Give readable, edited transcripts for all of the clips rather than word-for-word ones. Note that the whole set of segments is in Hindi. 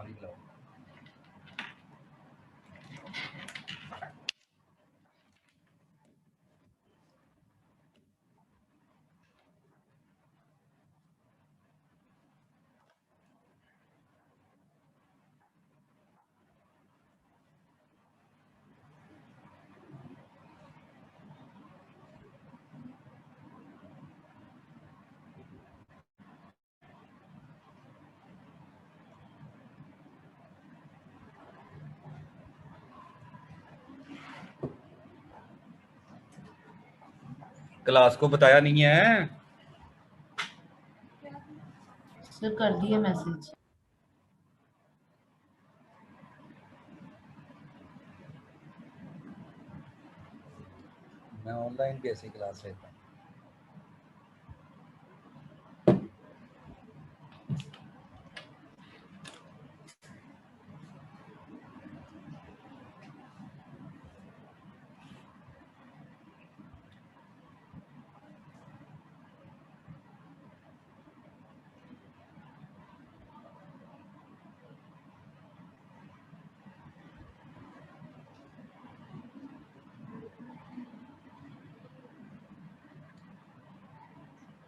पानी पिलाओ। क्लास को बताया नहीं है सर, कर दिया मैसेज। मैं ऑनलाइन भी ऐसी क्लास लेता हूँ।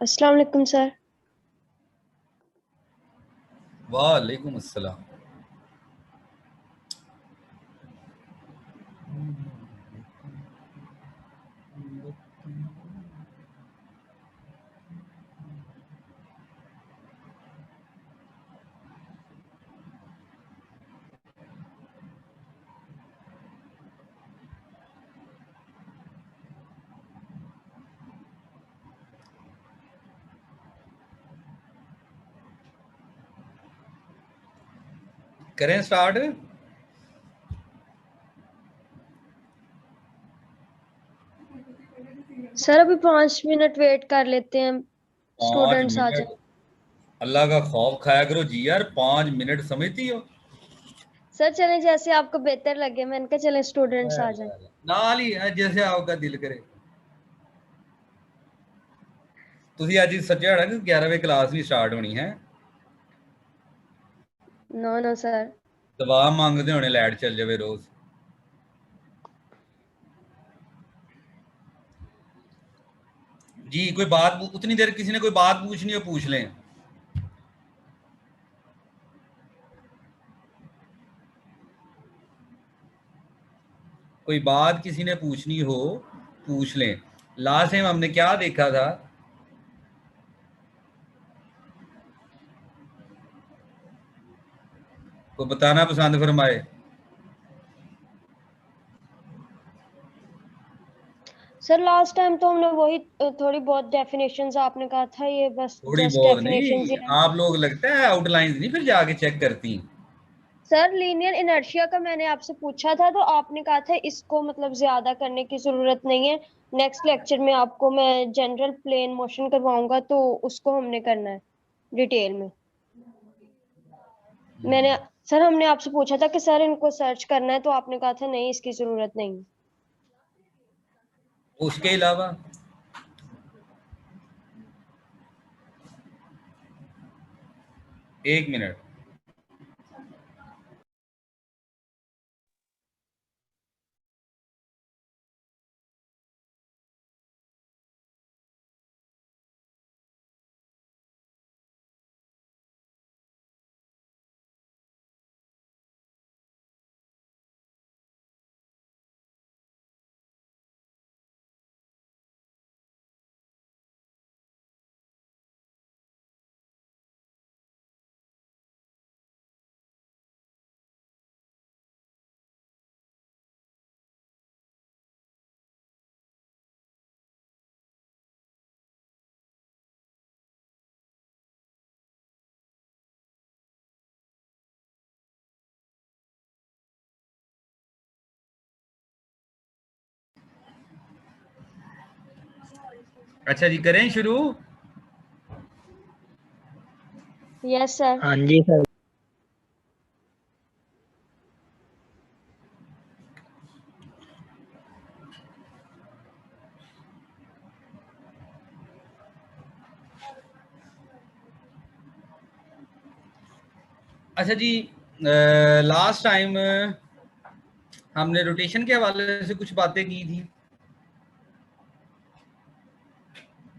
अस्सलाम वालेकुम सर। वालेकुम अस्सलाम। करें स्टार्ट। सर अभी 5 मिनट वेट कर लेते हैं, 5 स्टूडेंट्स आ मिनट जाए। अल्लाह का खौफ खाया करो जी यार, 5 मिनट समझती हो? सर चले जैसे आपको बेहतर लगे, मैंने कहा चले स्टूडेंट्स आ जाए। नाल ही है जैसे आपका दिल करे। ਤੁਸੀਂ ਅੱਜ ਸੱਚਿਆ ਹੋਣਾ ਕਿ 11 ਵਜੇ ਕਲਾਸ ਵੀ ਸਟਾਰਟ ਹੋਣੀ ਹੈ। No no sir. दवा मंगते होने लाइट चल जाए रोज। जी कोई बात उतनी देर किसी ने कोई बात पूछनी हो पूछ लें। कोई बात किसी ने पूछनी हो पूछ लें। लास्ट टाइम हमने क्या देखा था? कोई बताना पसंद फरमाए। सर लास्ट टाइम तो हमने वही थोड़ी बहुत डेफिनेशंस आपने कहा था, ये बस थोड़ी जस्ट बहुत डेफिनेशंस नहीं, ही हैं। आप लोग लगता है आउटलाइंस नहीं फिर जाके चेक करती। सर लीनियर इनर्शिया का मैंने आपसे पूछा था तो आपने कहा था इसको मतलब ज्यादा करने की जरूरत नहीं है, नेक्स्ट लेक्चर में आपको मैं जनरल प्लेन मोशन करवाऊंगा तो उसको हमने करना है डिटेल में। मैंने सर हमने आपसे पूछा था कि सर इनको सर्च करना है तो आपने कहा था नहीं इसकी जरूरत नहीं। उसके अलावा एक मिनट। अच्छा जी करें शुरू। Yes sir. हाँ जी सर। अच्छा जी लास्ट टाइम हमने रोटेशन के हवाले से कुछ बातें की थी,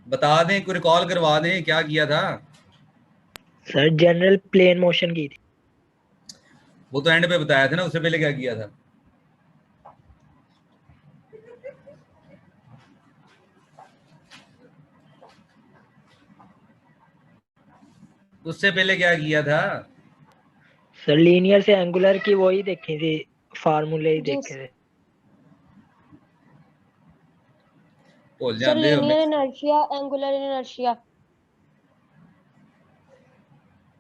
बता दें, कोई रिकॉल करवा दें क्या किया था। सर जनरल प्लेन मोशन की थी। वो तो एंड पे बताया था ना, उससे पहले क्या किया था? उससे पहले क्या किया था? सर लीनियर से एंगुलर की वही देखी थी, फार्मूले ही जी देखे थे। भूल सर, जाते हो लीनियर हमें। Inertia, angular inertia.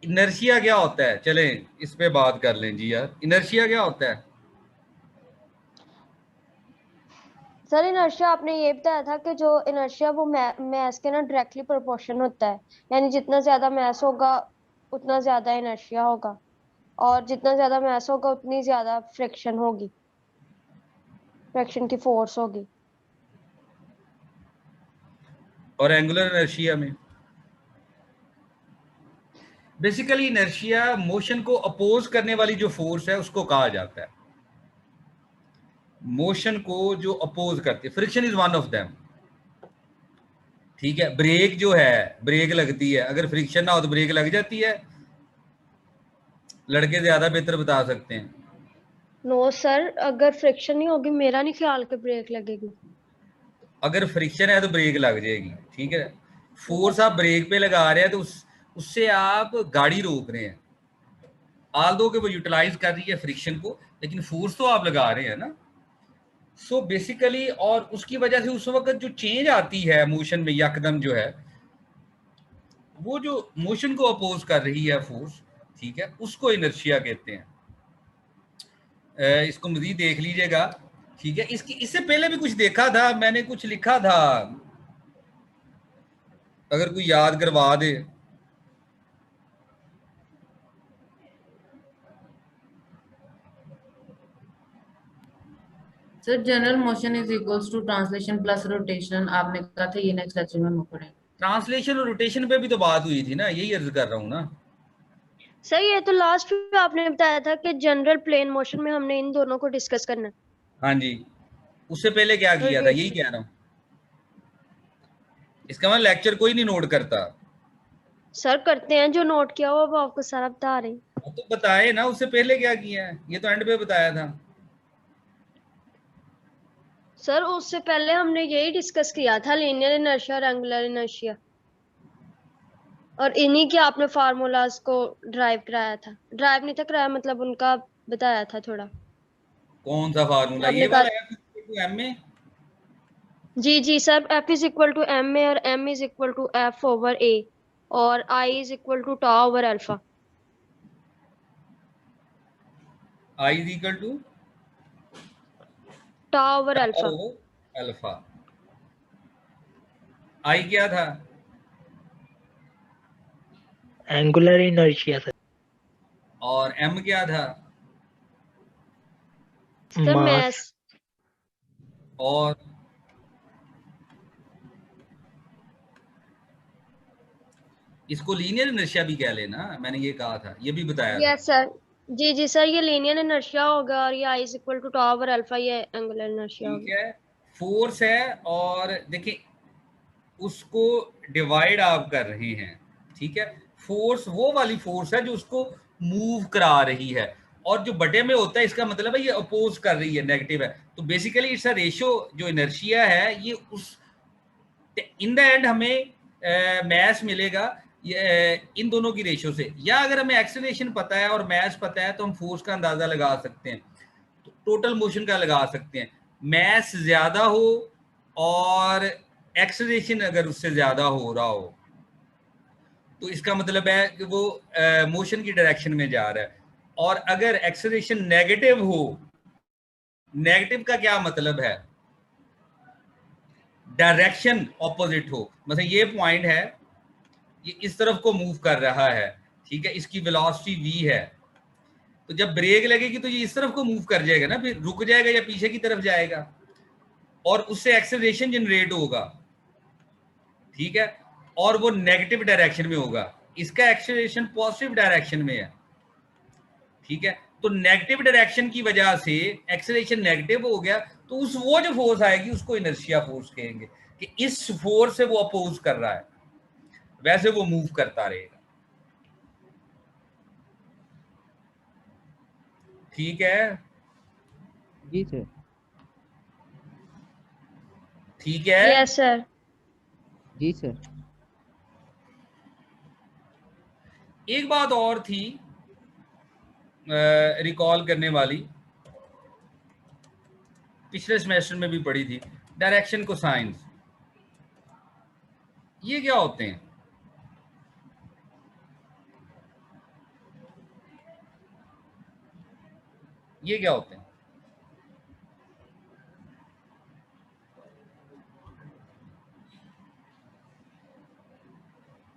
इनर्शिया क्या होता है, चलें इस पे बात कर लें जी यार। इनर्शिया क्या होता है? सर इनर्शिया आपने ये बताया था कि जो इनर्शिया वो मैस के ना डायरेक्टली प्रोपोर्शन होता है, यानी जितना ज्यादा मैस होगा उतना ज्यादा इनर्शिया होगा, और जितना ज्यादा मैस होगा उतनी ज्यादा फ्रिक्शन होगी, फ्रिक्शन की फोर्स होगी। और एंगुलर इनर्शिया में बेसिकली इनर्शिया मोशन को अपोज करने वाली जो फोर्स है उसको कहा जाता है। मोशन को जो अपोज करती है, friction is one of them. ठीक है, ब्रेक जो है, ब्रेक लगती है, अगर फ्रिक्शन ना हो तो ब्रेक लग जाती है। लड़के ज्यादा बेहतर बता सकते हैं। नो सर, अगर फ्रिक्शन नहीं होगी मेरा नहीं ख्याल कि ब्रेक लगेगी। अगर फ्रिक्शन है तो ब्रेक लग जाएगी। ठीक है, फोर्स आप ब्रेक पे लगा रहे हैं तो उससे आप गाड़ी रोक रहे हैं। आल दो कि वो यूटिलाइज कर रही है फ्रिक्शन को, लेकिन फोर्स तो आप लगा रहे हैं ना। सो बेसिकली, और उसकी वजह से उस वक्त जो चेंज आती है मोशन में यकदम जो है, वो जो मोशन को अपोज कर रही है फोर्स, ठीक है, उसको इनर्शिया कहते हैं। इसको मजीद देख लीजिएगा। ठीक है, इससे पहले भी कुछ देखा था मैंने, कुछ लिखा था, अगर कोई याद करवा दे। Sir general motion is equals to translation plus rotation, आपने कहा था ये नेक्स्ट लेक्चर में हम पढ़ेंगे। ट्रांसलेशन और रोटेशन पे भी तो बात हुई थी ना, यही अर्ज कर रहा हूँ ना। सर ये तो लास्ट में आपने बताया था कि जनरल प्लेन मोशन में हमने इन दोनों को डिस्कस करना है। हाँ जी, उससे पहले क्या तो किया था, यही कह रहा हूँ। इसका मतलब लेक्चर कोई नहीं नोट करता। सर करते हैं, जो नोट किया वो अब आपको सारा बता रहे हैं। तो बताए ना, उससे पहले क्या किया है, ये तो एंड पे बताया था। सर उससे पहले हमने यही डिस्कस किया था, लीनियर इनर्शिया और एंगुलर इनर्शिया, और इन्हीं के आपने फार्मूलाज को ड्राइव कराया था। ड्राइव नहीं था कराया, मतलब उनका बताया था थोड़ा। कौन सा फार्मूला, आपने ये कहा वाला है एम में? जी जी sir, F is equal to m में, और M is equal to F over A, और I is equal to tau over alpha. I is equal to tau over alpha. Alpha. I क्या था? Angular inertia sir. और एम क्या था? Sir mass. मैस। और इसको लीनियर इनर्शिया भी कह लेना, मैंने ये कहा था, ये भी बताया था। Yes sir. जी जी सर, ये लीनियर इनर्शिया होगा, और ये I is equal to tau over alpha, ये एंगुलर इनर्शिया ठीक होगा। है, फोर्स है, और देखिए उसको डिवाइड आप कर रहे हैं। ठीक है, फोर्स वो वाली फोर्स है जो उसको मूव करा रही है, और जो बटे में होता है इसका मतलब है ये अपोज कर रही है, नेगेटिव है। तो बेसिकली इट्स अ रेशियो, जो इनर्शिया है ये उस इन द एंड हमें मैस मिलेगा ये इन दोनों की रेशियो से। या अगर हमें एक्सेलरेशन पता है और मैस पता है तो हम फोर्स का अंदाजा लगा सकते हैं, तो टोटल मोशन का लगा सकते हैं। मैस ज्यादा हो और एक्सेलरेशन अगर उससे ज्यादा हो रहा हो तो इसका मतलब है कि वो मोशन की डायरेक्शन में जा रहा है। और अगर एक्सेलरेशन नेगेटिव हो, नेगेटिव का क्या मतलब है, डायरेक्शन ऑपोजिट हो। मतलब ये पॉइंट है, ये इस तरफ को मूव कर रहा है, ठीक है, इसकी वेलोसिटी v है, तो जब ब्रेक लगेगी तो ये इस तरफ को मूव कर जाएगा ना, फिर रुक जाएगा या पीछे की तरफ जाएगा, और उससे एक्सेलरेशन जनरेट होगा। ठीक है, और वो नेगेटिव डायरेक्शन में होगा, इसका एक्सेलरेशन पॉजिटिव डायरेक्शन में है। ठीक है, तो नेगेटिव डायरेक्शन की वजह से एक्सेलरेशन नेगेटिव हो गया, तो उस वो जो फोर्स आएगी उसको इनर्शिया फोर्स कहेंगे, कि इस फोर्स से वो अपोज कर रहा है, वैसे वो मूव करता रहेगा। ठीक है, जी सर। ठीक है। Yes sir. जी सर। एक बात और थी रिकॉल करने वाली, पिछले सेमेस्टर में भी पढ़ी थी, डायरेक्शन कोसाइंस। ये क्या होते हैं? ये क्या होते हैं?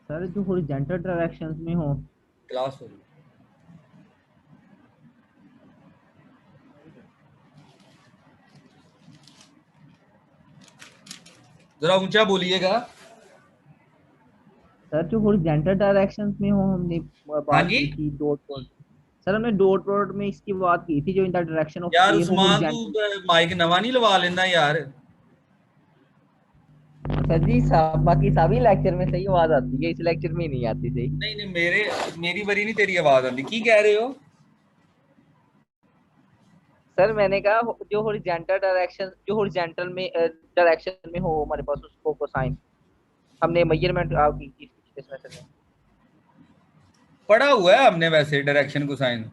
सर जो हॉरिजॉन्टल डायरेक्शंस में हो। क्लास हो रही, जरा ऊंचा बोलिएगा। सर जो हॉरिजॉन्टल डायरेक्शंस में हो, हमने हाँ बात जी। की थी डॉट प्रोडक्ट। सर हमने डॉट प्रोडक्ट में इसकी बात की थी, जो इन द डायरेक्शन ऑफ यार ए हो उस्मान, हॉरिजॉन्टल। तू माइक नवा नहीं लगा लेना यार। सर जी बाकी सभी लेक्चर में सही आवाज आती है, इस लेक्चर में ही नहीं आती सही। नहीं नहीं, मेरी बरी नहीं, तेरी आवाज आती। की कह रहे हो? सर मैंने कहा जो हॉरिजॉन्टल डायरेक्शन, जो हॉरिजॉन्टल में डायरेक्शन में हो हमारे पास, उसको कोसाइन हमने मेजरमेंट की थी पिछले सेमेस्टर में। पढ़ा हुआ है हमने वैसे direction cosine.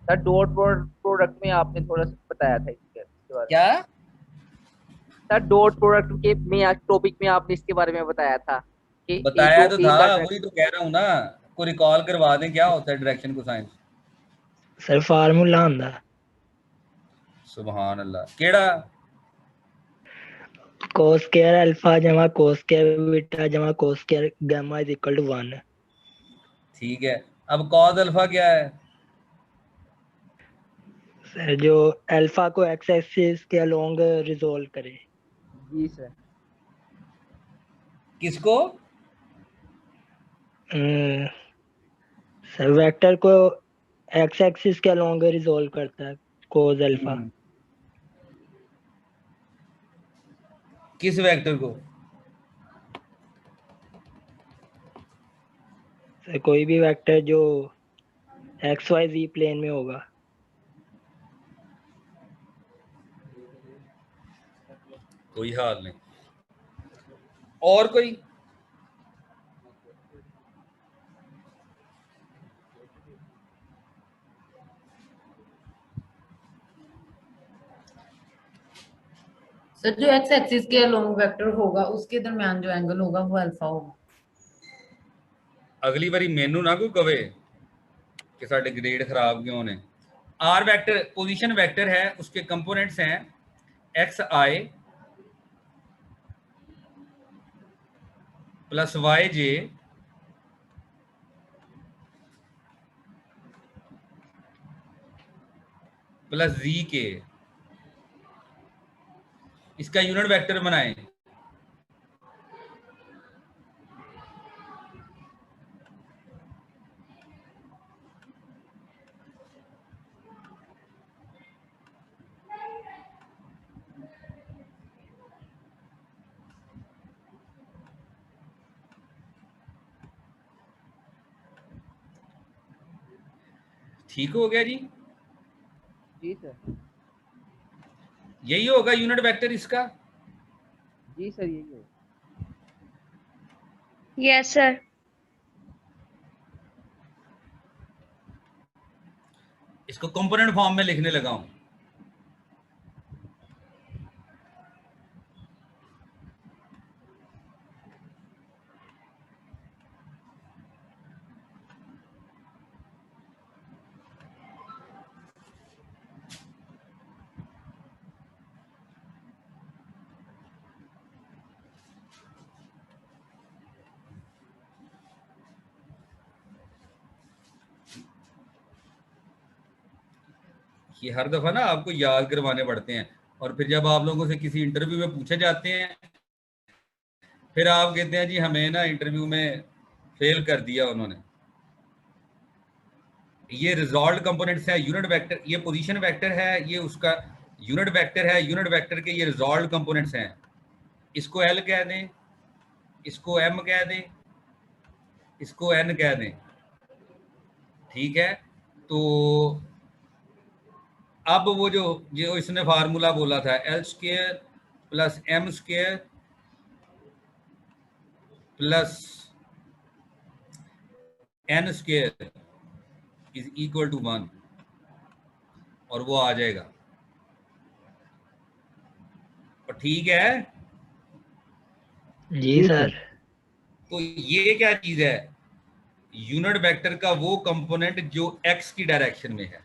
Sir dot product में आपने थोड़ा सा बताया था इसके बारे में। क्या? सर डॉट प्रोडक्ट के में आज टॉपिक में आपने इसके बारे में बताया था कि बताया तो था, वही तो कह रहा हूँ ना, को रिकॉल करवा दें क्या होता है डायरेक्शन कोसाइन। सर फार्मूला आंदा सुभान अल्लाह, केड़ा? cos स्क्वायर अल्फा जमा cos स्क्वायर बीटा जमा cos square gamma is equal to 1। ठीक है, अब कॉज अल्फा क्या है? सर जो अल्फा को एक्स एक्सिस के अलोंग रिजोल्व करे। जी सर। किसको? सर वेक्टर को एक्स एक्सिस के अलोंग रिजोल्व करता है cos अल्फा। किस वेक्टर को? सर कोई भी वेक्टर जो एक्स वाई जी प्लेन में होगा। कोई हाल नहीं। और कोई? सर जो एक्स एक्सिस के अलोंग वेक्टर होगा उसके दरमियान जो एंगल होगा वो अल्फा होगा। अगली बारी मेनू ना कोई कवे कि साडे ग्रेड खराब क्यों ने। आर वेक्टर पोजीशन वेक्टर है, उसके कंपोनेंट्स हैं एक्स आई प्लस वाई जे प्लस जी के। इसका यूनिट वेक्टर बनाएं। ठीक हो गया जी? जी सर। यही होगा यूनिट वेक्टर इसका। जी सर यही है। Yes sir. इसको कंपोनेंट फॉर्म में लिखने लगा हूं। ये हर दफा ना आपको याद करवाने पड़ते हैं, और फिर जब आप लोगों से किसी इंटरव्यू में पूछे जाते हैं, फिर आप कहते हैं जी हमें ना इंटरव्यू में फेल कर दिया उन्होंने। ये रिजॉल्व कंपोनेंट्स है, यूनिट वेक्टर, ये पोजीशन वेक्टर है, ये उसका यूनिट वेक्टर है, यूनिट वेक्टर के ये रिजॉल्व कंपोनेंट्स हैं। इसको एल कह दें, इसको एम कह दें, इसको एन कह दें, ठीक है। तो अब वो जो इसने फार्मूला बोला था L square plus M square plus N square is equal to 1, और वो आ जाएगा। और ठीक है, जी सर। तो ये क्या चीज है? यूनिट वेक्टर का वो कंपोनेंट जो एक्स की डायरेक्शन में है,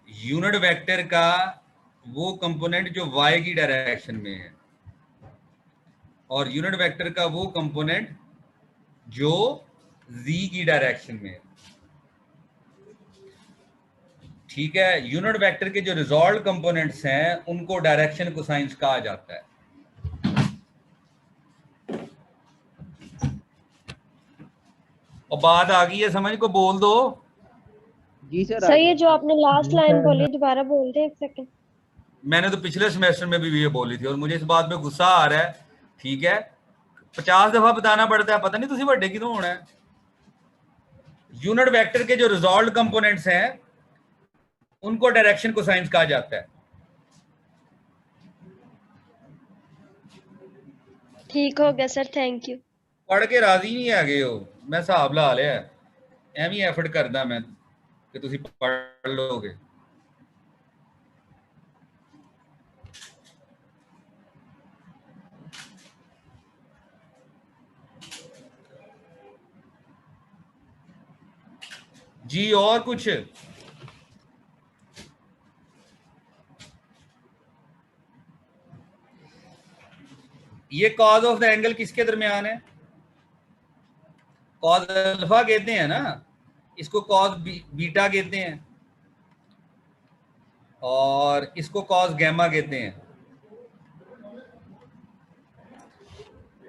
यूनिट वेक्टर का वो कंपोनेंट जो वाई की डायरेक्शन में है, और यूनिट वेक्टर का वो कंपोनेंट जो z की डायरेक्शन में है, ठीक है। यूनिट वेक्टर के जो रिजॉल्व कंपोनेंट्स हैं उनको डायरेक्शन कोसाइंस कहा जाता है। और बात आ गई है समझ को, बोल दो। जी सर। सर ये जो आपने लास्ट लाइन बोली दोबारा बोल दे एक सेकंड। मैंने तो पिछले सेमेस्टर में भी ये बोली थी और मुझे इस बात पे गुस्सा आ रहा है, ठीक है। 50 दफा बताना पड़ता है, पता नहीं तुसी बड़े कितों होना है। यूनिट वेक्टर के जो रिजॉल्व कंपोनेंट्स हैं उनको डायरेक्शन कोसाइंस कहा जाता है। ठीक हो गया सर, थैंक यू। पढ़ के राजी नहीं है गए हो, मैं हिसाब ला लिया, एवं एफर्ट करदा मैं कि तुसी पढ़ लोगे। जी और कुछ? ये कॉज ऑफ द एंगल किसके दरमियान है? कॉज अल्फा कहते हैं ना, इसको कॉज बीटा कहते हैं, और इसको कॉज गैमा कहते हैं।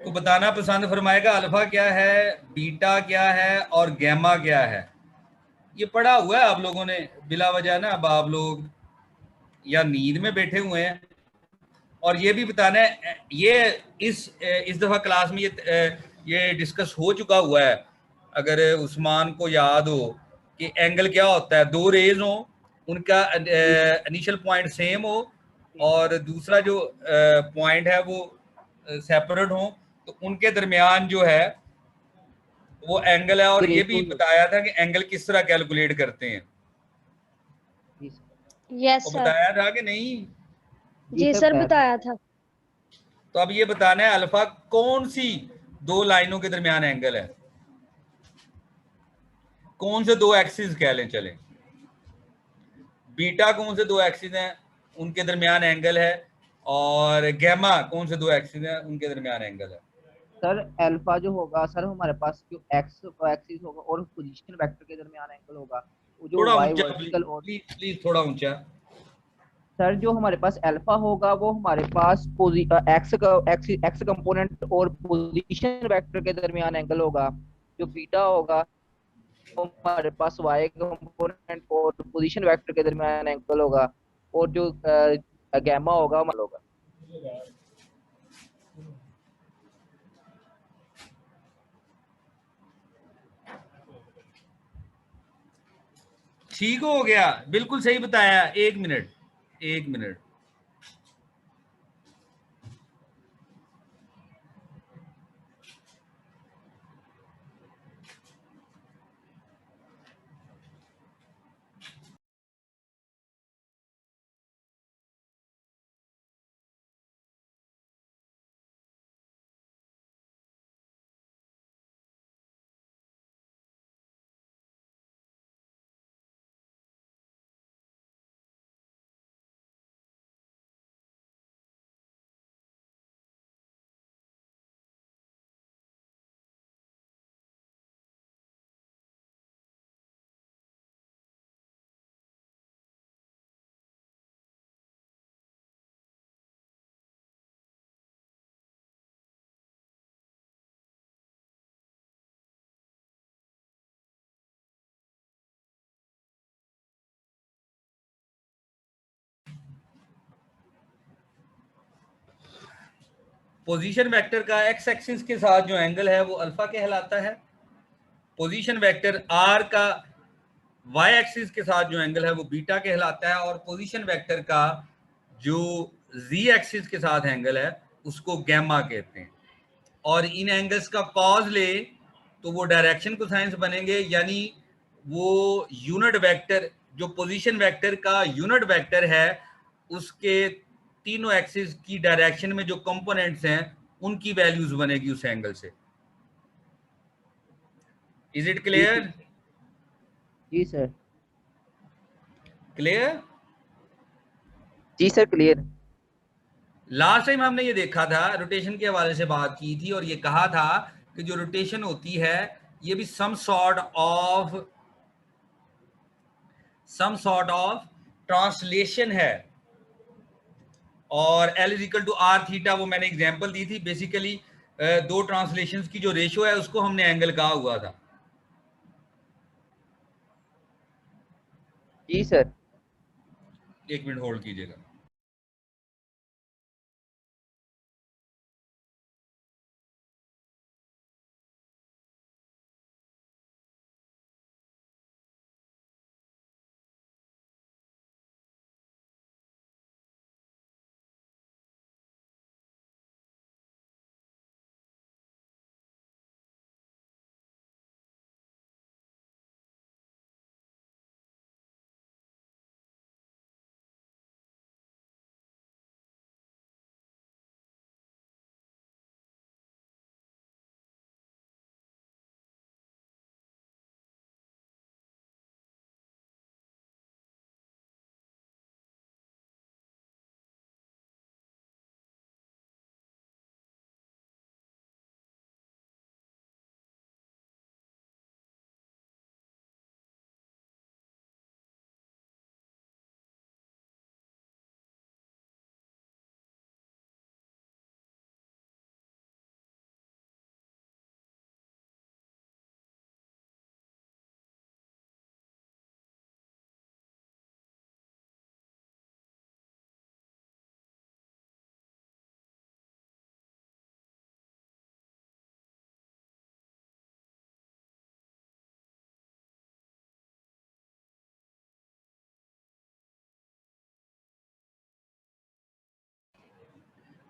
तो बताना पसंद फरमाएगा अल्फा क्या है, बीटा क्या है और गैमा क्या है। ये पढ़ा हुआ है आप लोगों ने बिला वजह ना, अब आप लोग या नींद में बैठे हुए हैं। और ये भी बताना है, ये इस दफा क्लास में ये डिस्कस हो चुका हुआ है, अगर उस्मान को याद हो, कि एंगल क्या होता है। दो रेज हो, उनका इनिशियल पॉइंट सेम हो और दूसरा जो पॉइंट है वो सेपरेट हो, तो उनके दरमियान जो है वो एंगल है। और ये भी बताया था कि एंगल किस तरह कैलकुलेट करते हैं, यस वो सर। बताया था कि नहीं? जी सर बताया था। तो अब ये बताना है अल्फा कौन सी दो लाइनों के दरमियान एंगल है, कौन से दो एक्सिस कह लें चले। बीटा कौन से दो एक्सिस हैं उनके दरमियान एंगल है, और गैमा कौन से दो एक्सिस हैं उनके दरमियान एंगल है। सर अल्फा जो होगा सर हमारे पास जो एक्स एक्सिस होगा और पोजीशन वेक्टर के दरमियान एंगल होगा, वो जो थोड़ा वाई ऊंचा वर्टिकल और प्लीज प्लीज थोड़ा ऊंचा। सर जो हमारे पास अल्फा होगा वो हमारे पास एक्स कंपोनेंट और पोजीशन वेक्टर के दरमियान एंगल होगा। जो बीटा होगा वो हमारे पास वाई कंपोनेंट और पोजीशन वेक्टर के दरमियान एंगल होगा। और जो गैमा होगा हमारा होगा। ठीक हो गया, बिल्कुल सही बताया। एक मिनट, एक मिनट। पोजीशन वेक्टर का एक्स एक्सिस के साथ जो एंगल है वो अल्फा कहलाता है। पोजीशन वेक्टर आर का वाई एक्सिस के साथ जो एंगल है वो बीटा कहलाता है। और पोजीशन वेक्टर का जो जी एक्सिस के साथ एंगल है उसको गैमा कहते हैं। और इन एंगल्स का कॉज ले तो वो डायरेक्शन कोसाइंस बनेंगे, यानी वो यूनिट वेक्टर जो पोजीशन वेक्टर का यूनिट वेक्टर है उसके तीनों एक्सिस की डायरेक्शन में जो कंपोनेंट्स हैं उनकी वैल्यूज बनेगी उस एंगल से। Is it clear? जी सर। क्लियर? जी सर क्लियर। लास्ट टाइम हमने ये देखा था, रोटेशन के हवाले से बात की थी और ये कहा था कि जो रोटेशन होती है ये भी सम सॉर्ट ऑफ ट्रांसलेशन है। और L is equal to R theta, वो मैंने एग्जांपल दी थी। बेसिकली दो ट्रांसलेशंस की जो रेशियो है उसको हमने एंगल कहा हुआ था। जी सर। 1 मिनट होल्ड कीजिएगा।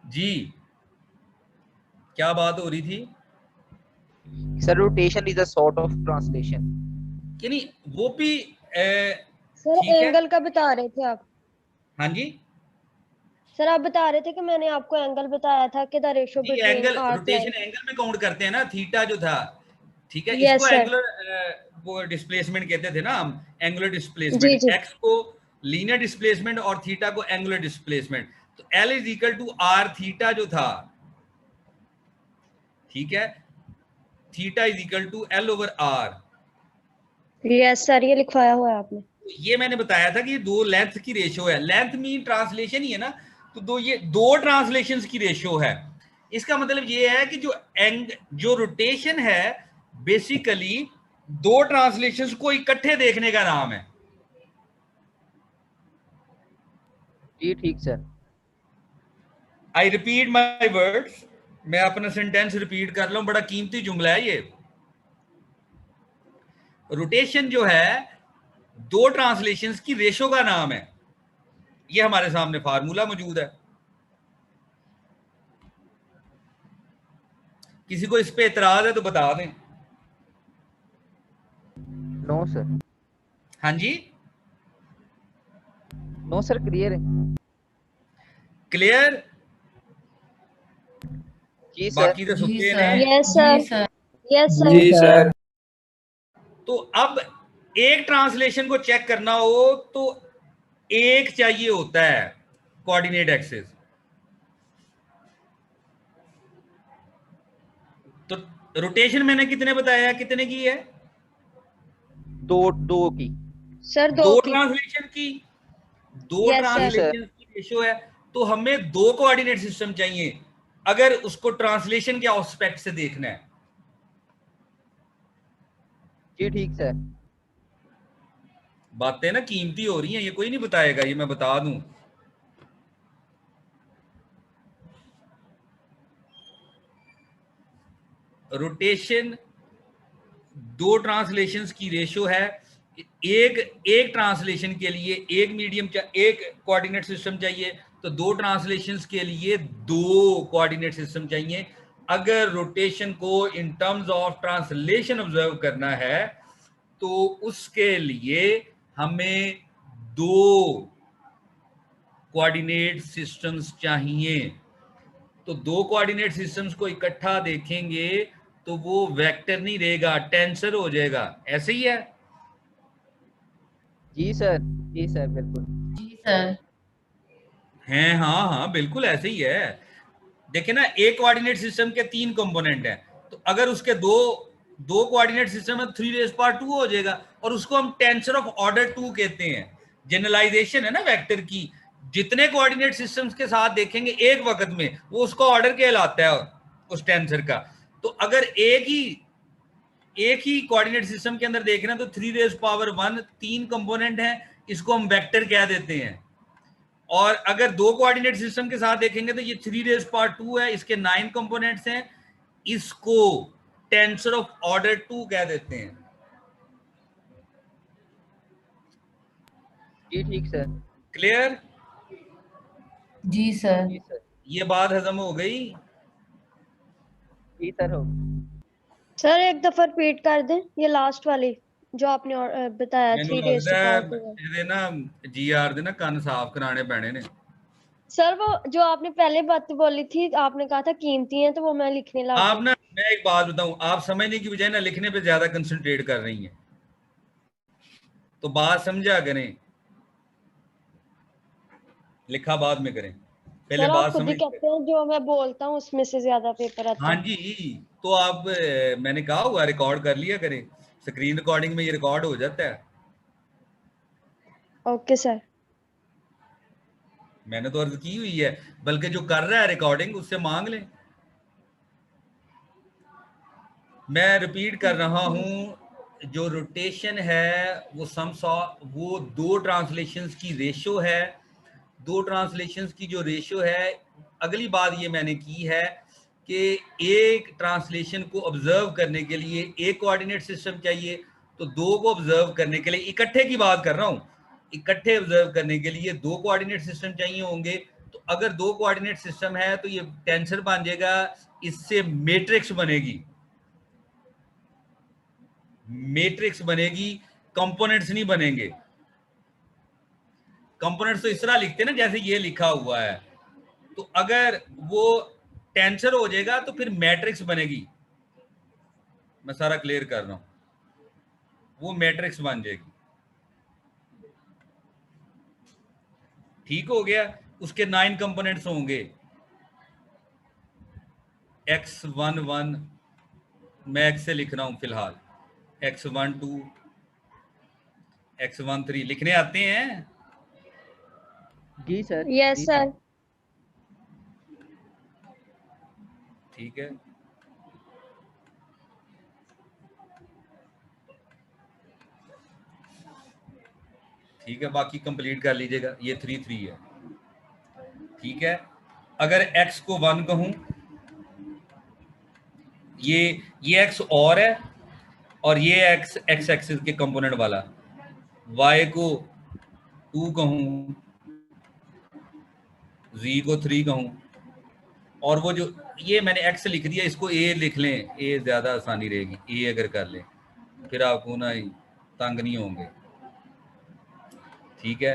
जी क्या बात हो रही थी? Sir rotation is a sort of translation. कि नहीं वो भी सर ठीक है। एंगल का बता रहे थे आप? हाँ जी, सर आप बता रहे थे कि मैंने आपको एंगल बताया था कि द रेशियो जी between angle arc rotation line. Angle में काउंट करते हैं ना, थीटा जो था। ठीक है, यस इसको सर। एंगुलर वो डिस्प्लेसमेंट कहते थे ना हम, एंगुलर जी डिस्प्लेसमेंट। जी। एक्स को लीनियर डिस्प्लेसमेंट और थीटा को एंगुलर डिस्प्लेसमेंट। तो L is equal to R theta जो था, ठीक है, theta is equal to L over R. Yes sir, ये लिखवाया हुआ है आपने। ये मैंने बताया था कि ये दो लेंथ की रेशियो है। लेंथ मीन ट्रांसलेशन ही है ना, तो ये दो ट्रांसलेशंस की रेशियो है। इसका मतलब ये है कि जो रोटेशन है बेसिकली दो ट्रांसलेशंस को इकट्ठे देखने का नाम है। जी ठीक sir. I repeat my words, मैं अपना सेंटेंस रिपीट कर लूं, बड़ा कीमती जुमला है ये। रोटेशन जो है दो ट्रांसलेशंस की रेशियो का नाम है। ये हमारे सामने फार्मूला मौजूद है। किसी को इस पे एतराज है तो बता दें। No sir. हाँ जी, नो सर क्लियर है। क्लियर? जी सर। बाकी तो जी सुनते सर। हैं। यस जी सर। सर। Yes sir. जी सर। तो अब एक ट्रांसलेशन को चेक करना हो तो एक चाहिए होता है कोऑर्डिनेट एक्सिस। तो रोटेशन मैंने कितने बताया, कितने की है? दो की। सर दो दो की। ट्रांसलेशन की, दो यस सर। जी सर। ट्रांसलेशन की रेशियो है। तो हमें दो कोऑर्डिनेट सिस्टम चाहिए अगर उसको ट्रांसलेशन के एस्पेक्ट से देखना है। जी ठीक सर। बातें ना कीमती हो रही हैं, ये कोई नहीं बताएगा, ये मैं बता दूं। रोटेशन दो ट्रांसलेशंस की रेशियो है। एक ट्रांसलेशन के लिए एक मीडियम एक कोऑर्डिनेट सिस्टम चाहिए, तो दो ट्रांसलेशंस के लिए दो कोऑर्डिनेट सिस्टम चाहिए। अगर रोटेशन को in terms of translation observe करना है तो उसके लिए हमें दो कोऑर्डिनेट सिस्टम्स चाहिए। तो दो कोऑर्डिनेट सिस्टम्स को इकट्ठा देखेंगे तो वो वेक्टर नहीं रहेगा, टेंसर हो जाएगा। ऐसे ही है? जी सर बिल्कुल जी सर। हैं, हाँ हाँ बिल्कुल ऐसे ही है। देखिए ना, एक कोऑर्डिनेट सिस्टम के 3 कंपोनेंट हैं, तो अगर उसके दो कोऑर्डिनेट सिस्टम में 3⁻²2 हो जाएगा, और उसको हम टेंसर ऑफ ऑर्डर 2 कहते हैं। जनरलाइजेशन है ना वेक्टर की, जितने कोऑर्डिनेट सिस्टम्स के साथ देखेंगे एक वक्त में, वो उसका ऑर्डर कहलाता है उस टेंसर का। तो अगर एक ही कोऑर्डिनेट सिस्टम के अंदर देखना तो 3⁻1 3 कंपोनेंट हैं, इसको हम वेक्टर कह देते हैं। और अगर दो कोऑर्डिनेट सिस्टम के साथ देखेंगे तो ये 3⁻2 है, इसके 9 कंपोनेंट्स हैं, इसको टेंसर ऑफ ऑर्डर 2 कह देते हैं। जी ठीक सर। क्लियर? जी सर। जी सर। ये बात हजम हो गई? जी सर हो। सर एक दफा रिपीट कर दें ये लास्ट वाली जो आपने बताया ਮੈਨੂੰ 3⁻2 ਲੱਗਦਾ ਇਹਦੇ ਨਾ जीआर ਦੇ ਨਾ ਕੰਨ ਸਾਫ਼ ਕਰਾਣੇ ਪੈਣੇ ਨੇ। सर वो जो आपने पहले बात बोली थी, आपने कहा था कीमती हैं, तो वो मैं लिखने लगा। आप ना, मैं एक बात बताऊं, आप समझने की बजाय ना लिखने पे ज्यादा कंसंट्रेट कर रही हैं, तो बात समझा करें, लिखा बाद में करें, पहले बात खुद ही समझ। कहते हैं जो मैं बोलता हूँ उसमें से ज्यादा पेपर आता हाँ है। जी, तो आप मैंने कहा हुआ रिकॉर्ड कर लिया करें, स्क्रीन रिकॉर्डिंग में ये रिकॉर्ड हो जाता है। Okay sir. मैंने तो अर्ज की हुई है, बल्कि जो कर रहा है रिकॉर्डिंग उससे मांग लें। मैं रिपीट कर रहा हूं, जो रोटेशन है वो दो ट्रांसलेशंस की रेशियो है। दो ट्रांसलेशंस की जो रेशियो है, अगली बात ये मैंने की है कि एक ट्रांसलेशन को ऑब्जर्व करने के लिए एक कोऑर्डिनेट सिस्टम चाहिए, तो दो को ऑब्जर्व करने के लिए, इकट्ठे की बात कर रहा हूं, इकट्ठे ऑब्जर्व करने के लिए दो कोऑर्डिनेट सिस्टम चाहिए होंगे। तो अगर दो कोऑर्डिनेट सिस्टम है तो ये टेंसर बन जाएगा, इससे मैट्रिक्स बनेगी, मैट्रिक्स बनेगी, कंपोनेंट्स नहीं बनेंगे। कंपोनेंट्स तो इस तरह लिखते हैं ना जैसे ये लिखा हुआ है, तो अगर वो टेंसर हो जाएगा तो फिर मैट्रिक्स बनेगी। मैं सारा क्लियर कर रहा हूं, वो मैट्रिक्स बन जाएगी। ठीक हो गया? उसके 9 कंपोनेंट्स होंगे, x11, मैं x से लिख रहा हूं फिलहाल, x12, x13 लिखने आते हैं? जी सर। Yes sir. ठीक है, ठीक है, बाकी कंप्लीट कर लीजिएगा। ये 3 है, ठीक है। अगर x को 1 कहूं, ये x और है, और ये x एक्सिस के कंपोनेंट वाला, y को 2 कहूं, z को 3 कहूं, और वो जो ये मैंने x लिख दिया, इसको a लिख लें, a ज्यादा आसानी रहेगी, a अगर कर लें फिर आपको ना तंग नहीं होंगे। ठीक है,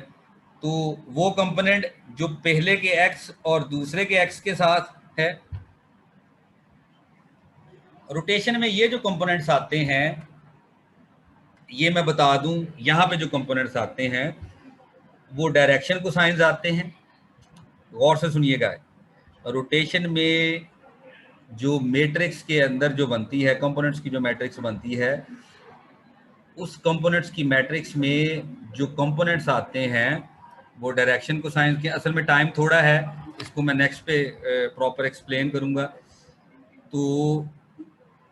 तो वो कंपोनेंट जो पहले के x और दूसरे के x के साथ है। रोटेशन में ये जो कंपोनेंट्स आते हैं, ये मैं बता दूं, यहां पे जो कंपोनेंट्स आते हैं वो डायरेक्शन कोसाइंस आते हैं। गौर से सुनिएगा, रोटेशन में जो मैट्रिक्स के अंदर जो बनती है, कंपोनेंट्स की जो मैट्रिक्स बनती है, उस कंपोनेंट्स की मैट्रिक्स में जो कंपोनेंट्स आते हैं वो डायरेक्शन कोसाइंस के। असल में टाइम थोड़ा है, इसको मैं नेक्स्ट पे प्रॉपर एक्सप्लेन करूंगा। तो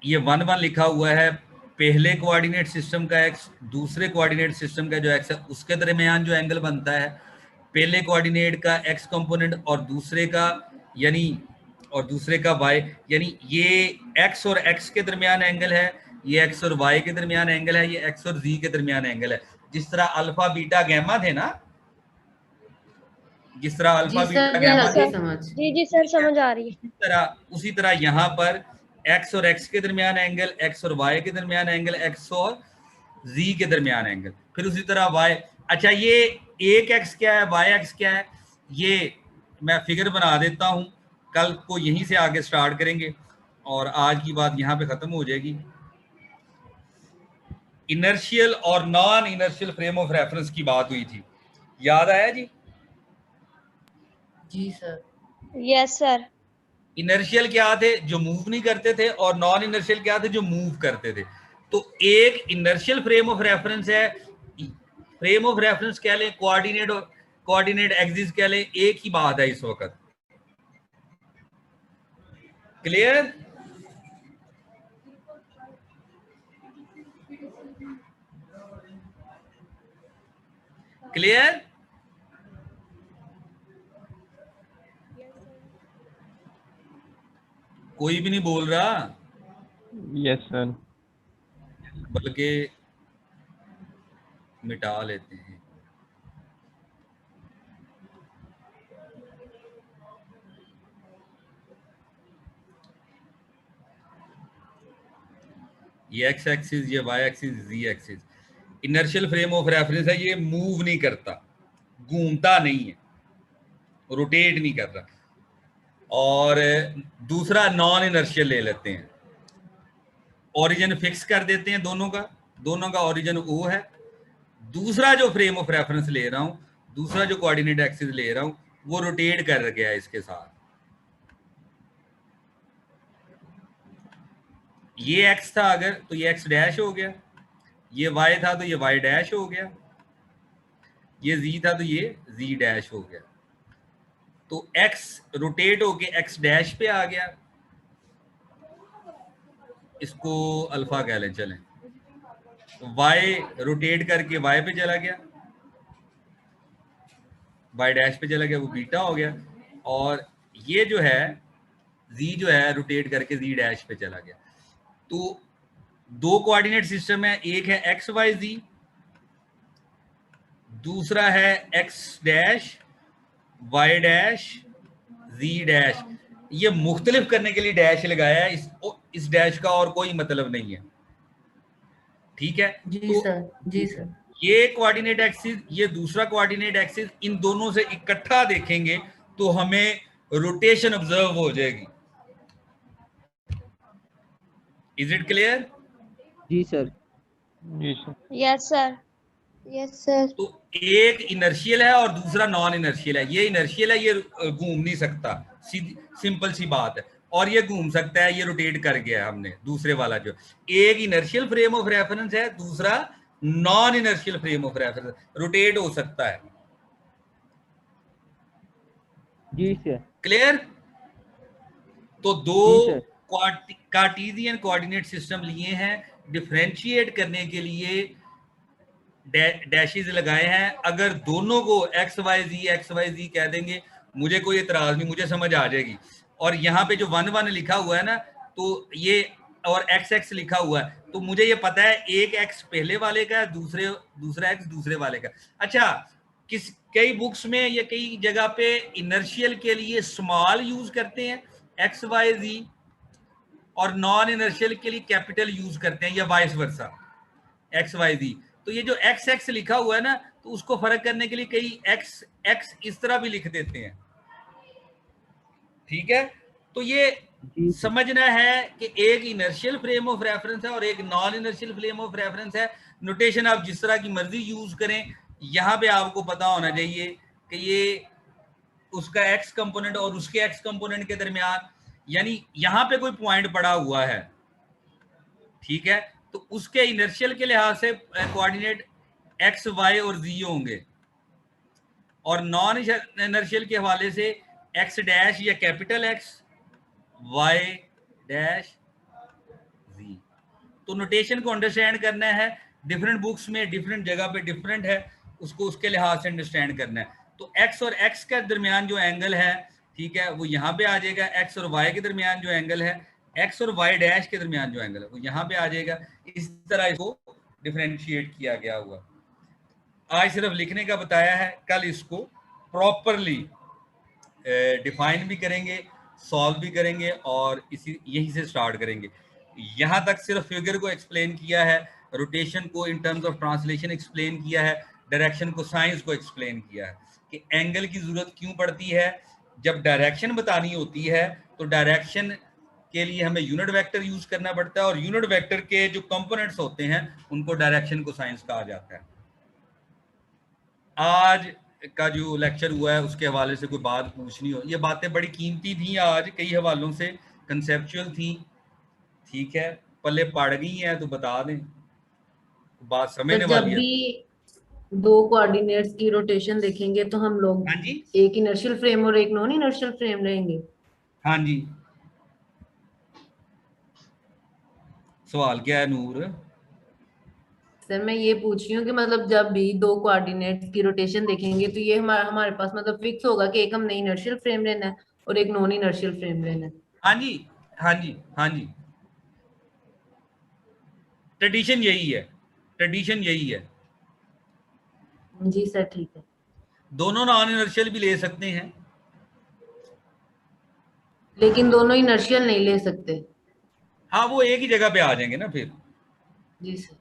ये 1 1 लिखा हुआ है, पहले कोऑर्डिनेट सिस्टम का x दूसरे कोऑर्डिनेट सिस्टम का जो x है उसके दरमियान जो एंगल बनता है, पहले कोऑर्डिनेट का x कंपोनेंट और दूसरे का, यानी और दूसरे का y, यानी ये x और x के दरमियान एंगल है, ये x और y के दरमियान एंगल है, ये x और z के दरमियान एंगल है। जिस तरह अल्फा बीटा गैमा थे ना, जिस तरह अल्फा जी बीटा सर, गैमा आती थे, समझ। जी सर समझ आ रही है। उसी तरह यहाँ पर x और x के दरमियान एंगल, x और y के दरमियान एंगल, x और z के दरमियान एंगल, फिर उसी तरह y। अच्छा, ये एक x क्या है, y x क्या है, ये मैं फिगर बना देता हूँ, कल को यहीं से आगे स्टार्ट करेंगे और आज की बात यहाँ पे खत्म हो जाएगी। इनर्शियल और non inertial frame of reference की बात हुई थी, याद आया जी? जी सर। Yes sir. इनर्शियल क्या थे, जो मूव नहीं करते थे, और नॉन इनर्शियल क्या थे, जो मूव करते थे। तो एक इनर्शियल फ्रेम ऑफ रेफरेंस है, फ्रेम ऑफ रेफरेंस कह लें, कोऑर्डिनेट एक्सिस कह लें, एक ही बात है इस वक्त। क्लियर? क्लियर? कोई भी नहीं बोल रहा। Yes sir. बल्कि मिटा लेते हैं। ये एक्स एक्सिस, ये Y axis, Z axis. Inertial frame of reference है, ये मूव नहीं करता, घूमता नहीं है, रोटेट नहीं कर रहा। और दूसरा नॉन इनर्शियल ले लेते हैं, ओरिजिन फिक्स कर देते हैं दोनों का ओरिजिन ओ है। दूसरा जो फ्रेम ऑफ रेफरेंस ले रहा हूं, दूसरा जो कोऑर्डिनेट एक्सिस ले रहा हूं, वो रोटेट कर गया इसके साथ। ये x था अगर, तो ये x डैश हो गया, ये y था तो ये y डैश हो गया, ये z था तो ये z डैश हो गया। तो x रोटेट होके x डैश पे आ गया, इसको अल्फा कह लें, चलें। y रोटेट करके y पे चला गया, y डैश पे चला गया, वो बीटा हो गया। और ये जो है z जो है रोटेट करके z डैश पे चला गया। तो दो कोऑर्डिनेट सिस्टम है, एक है एक्स वाई जी, दूसरा है एक्स डैश वाई डैश जी डैश। ये मुख्तलिफ करने के लिए डैश लगाया है, इस डैश का और कोई मतलब नहीं है, ठीक है? जी तो सर, जी सर। ये कोऑर्डिनेट एक्सिस, ये दूसरा कोऑर्डिनेट एक्सिस, इन दोनों से इकट्ठा देखेंगे तो हमें रोटेशन ऑब्जर्व हो जाएगी। Is it clear? जी सर। जी sir. Yes sir. Yes sir. तो एक इनर्शियल है और दूसरा नॉन इनर्शियल है। ये इनर्शियल है, ये घूम नहीं सकता, सिंपल सी बात है। और ये घूम सकता है, ये रोटेट कर गया हमने दूसरे वाला। जो एक इनर्शियल फ्रेम ऑफ रेफरेंस है, दूसरा non inertial frame of reference, rotate हो सकता है। जी सर। क्लियर? तो दो जी सर। कार्टेशियन कोऑर्डिनेट सिस्टम लिए हैं, डिफरेंशिएट करने के लिए डैशेस लगाए हैं। अगर दोनों को एक्स वाई जी कह देंगे, मुझे कोई एतराज नहीं, मुझे समझ आ जाएगी। और यहाँ पे जो 1 1 लिखा हुआ है ना, तो ये और एक्स एक्स लिखा हुआ है, तो मुझे ये पता है एक एक्स पहले वाले का, दूसरा एक्स दूसरे वाले का। अच्छा, कई बुक्स में या कई जगह पे इनर्शियल के लिए स्मॉल यूज करते हैं एक्स वाई जी, और नॉन इनर्शियल के लिए कैपिटल यूज करते हैं, या वाइस वर्सा एक्स वाई जी। तो ये जो एक्स एक्स लिखा हुआ है ना, तो उसको फर्क करने के लिए कई एक्स एक्स इस तरह भी लिख देते हैं, ठीक है? तो ये समझना है कि एक इनर्शियल फ्रेम ऑफ रेफरेंस है और एक non inertial frame of reference है। नोटेशन आप जिस तरह की मर्जी यूज करें, यहाँ पे आपको पता होना चाहिए कि ये उसका एक्स कंपोनेंट और उसके एक्स कंपोनेंट के दरमियान, यानी यहाँ पे कोई पॉइंट पड़ा हुआ है, ठीक है? तो उसके इनर्शियल के लिहाज से कोऑर्डिनेट एक्स वाई और जी होंगे, और नॉन इनर्शियल के हवाले से एक्स डैश या कैपिटल एक्स, वाई डैश जी। तो नोटेशन को अंडरस्टैंड करना है, डिफरेंट बुक्स में डिफरेंट जगह पे डिफरेंट है, उसको उसके लिहाज से अंडरस्टैंड करना है। तो एक्स और एक्स के दरमियान जो एंगल है, ठीक है, वो यहाँ पे आ जाएगा। एक्स और वाई के दरमियान जो एंगल है, एक्स और वाई डैश के दरमियान जो एंगल है वो यहाँ पे आ जाएगा। इस तरह इसको डिफरेंशिएट किया गया हुआ। आज सिर्फ लिखने का बताया है, कल इसको प्रॉपरली डिफाइन भी करेंगे, सॉल्व भी करेंगे और इसी यहीं से स्टार्ट करेंगे। यहाँ तक सिर्फ फिगर को एक्सप्लेन किया है, रोटेशन को in terms of translation explain किया है, डायरेक्शन को साइंस को एक्सप्लेन किया है कि एंगल की जरूरत क्यों पड़ती है। जब डायरेक्शन बतानी होती है तो डायरेक्शन के लिए हमें यूनिट वेक्टर यूज करना पड़ता है और यूनिट वेक्टर के जो कंपोनेंट्स होते हैं उनको डायरेक्शन को साइंस कहा जाता है। आज का जो लेक्चर हुआ है उसके हवाले से कोई बात पूछनी हो, ये बातें बड़ी कीमती थी, आज कई हवालों से कंसेप्चुअल थी, ठीक है, पल्ले पड़ गई हैं तो बता दें, बात समझने जब वाली है। भी दो कोऑर्डिनेट्स की रोटेशन देखेंगे तो हम लोग हाँ जी, एक इनर्शियल फ्रेम और एक नॉन इनर्शियल फ्रेम लेंगे। हाँ जी, सवाल क्या है नूर? सर मैं ये पूछ रही हूँ कि मतलब जब भी दो कोऑर्डिनेट्स की रोटेशन देखेंगे तो ये हमारे पास मतलब फिक्स होगा कि एक हमने इनर्शियल फ्रेम लेना है और एक नॉन इनर्शियल फ्रेम लेना है। हाँ जी, हाँ जी, हाँ जी, ट्रेडिशन यही है, ट्रेडिशन यही है। जी सर ठीक है। दोनों नॉन इनर्शियल भी ले सकते हैं। लेकिन दोनों इनर्शियल नहीं ले सकते। हाँ, वो एक ही जगह पे आ जाएंगे ना जी सर।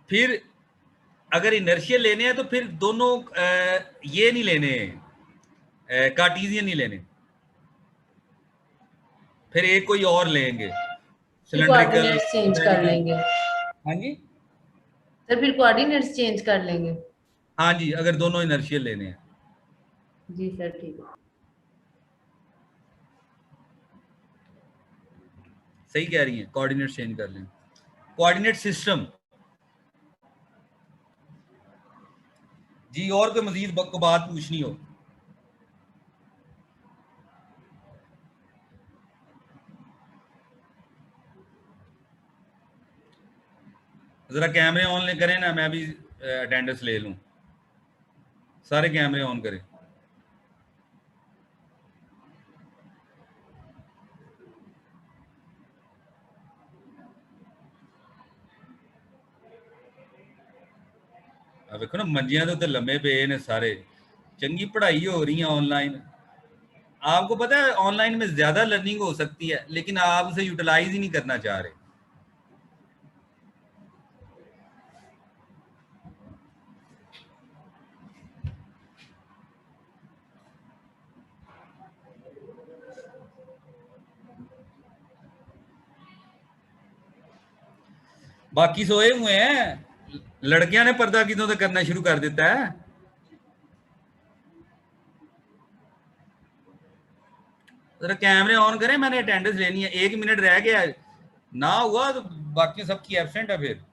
फिर अगर इनर्शियल लेने हैं तो फिर दोनों ये नहीं लेने, कार्टीजियन नहीं लेने, फिर एक कोई और लेंगे, सिलेंड्रिकल। कोऑर्डिनेट्स चेंज कर लेंगे। हाँ जी, सर फिर कोऑर्डिनेट्स चेंज कर लेंगे। हाँ जी, अगर दोनों इनर्शियल लेने हैं। जी सर ठीक है। सही कह रही हैं, कोऑर्डिनेट चेंज कर लें। कोऑर्डिनेट सिस्टम जी, और कोई मजीद को बात पूछनी हो? जरा कैमरे ऑन करें ना, मैं भी अटेंडेंस ले लूं। सारे कैमरे ऑन करें। अब देखो ना, मंजियां तो लम्बे पे ने सारे, चंगी पढ़ाई हो रही है ऑनलाइन। आपको पता है ऑनलाइन में ज्यादा लर्निंग हो सकती है, लेकिन आप उसे यूटिलाइज ही नहीं करना चाह रहे। बाकी सोए हुए हैं, लड़कियां ने पर्दा कितों तक करना शुरू कर देता है। जरा कैमरे ऑन करें, मैंने अटेंडेंस लेनी है, 1 मिनट रह गया, ना हुआ तो बाकी सबकी एब्सेंट है फिर।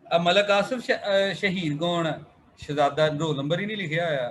अब मलक आसिफ शहीद कौन है? शहजादा रोल नंबर ही नहीं लिखा होया।